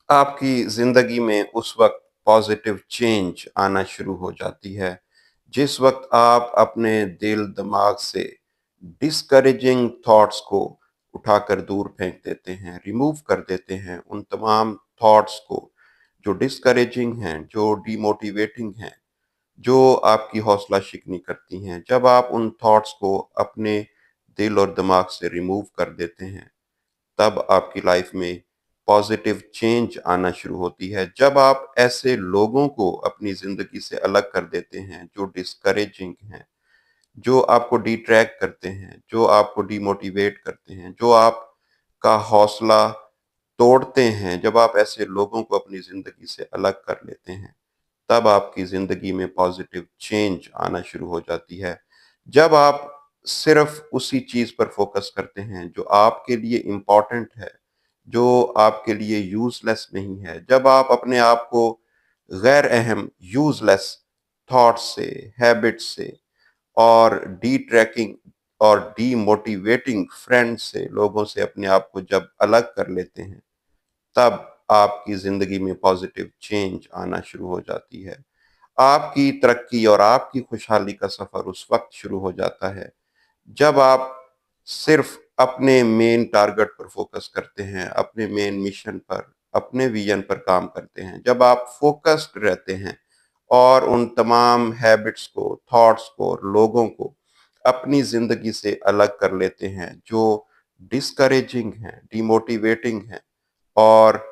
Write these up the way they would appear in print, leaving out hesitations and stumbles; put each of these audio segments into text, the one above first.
आपकी ज़िंदगी में उस वक़्त पॉज़िटिव चेंज आना शुरू हो जाती है, जिस वक़्त आप अपने दिल-दिमाग से डिस्करेजिंग थॉट्स को उठाकर दूर फेंक देते हैं, रिमूव कर देते हैं उन तमाम थॉट्स को, जो डिस्करेजिंग हैं, जो डिमोटिवेटिंग हैं, जो आपकी हौसला शिकनी करती हैं। जब आप उन थॉट्स को अपने दिल और दिमाग से रिमूव कर देते हैं, तब आपकी लाइफ में पॉजिटिव चेंज आना शुरू होती है। जब आप ऐसे लोगों को अपनी ज़िंदगी से अलग कर देते हैं जो डिस्करेजिंग हैं, जो आपको डिट्रैक्ट करते हैं, जो आपको डिमोटिवेट करते हैं, जो आपका हौसला तोड़ते हैं, जब आप ऐसे लोगों को अपनी ज़िंदगी से अलग कर लेते हैं, तब आपकी ज़िंदगी में पॉजिटिव चेंज आना शुरू हो जाती है। जब आप सिर्फ़ उसी चीज़ पर फ़ोकस करते हैं जो आपके लिए इम्पोर्टेंट है, जो आपके लिए यूज़लेस नहीं है, जब आप अपने आप को गैर अहम यूज़लेस थॉट्स से, हैबिट्स से और डिट्रैकिंग और डीमोटिवेटिंग फ्रेंड्स से, लोगों से अपने आप को जब अलग कर लेते हैं, तब आपकी ज़िंदगी में पॉजिटिव चेंज आना शुरू हो जाती है। आपकी तरक्की और आपकी खुशहाली का सफ़र उस वक़्त शुरू हो जाता है, जब आप सिर्फ़ अपने मेन टारगेट पर फ़ोकस करते हैं, अपने मेन मिशन पर, अपने विज़न पर काम करते हैं। जब आप फ़ोकस्ड रहते हैं और उन तमाम हैबिट्स को, थॉट्स को और लोगों को अपनी ज़िंदगी से अलग कर लेते हैं, जो डिस्करेजिंग हैं, डिमोटिवेटिंग हैं और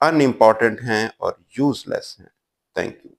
अनइम्पोर्टेंट हैं और यूज़लेस हैं। Thank you.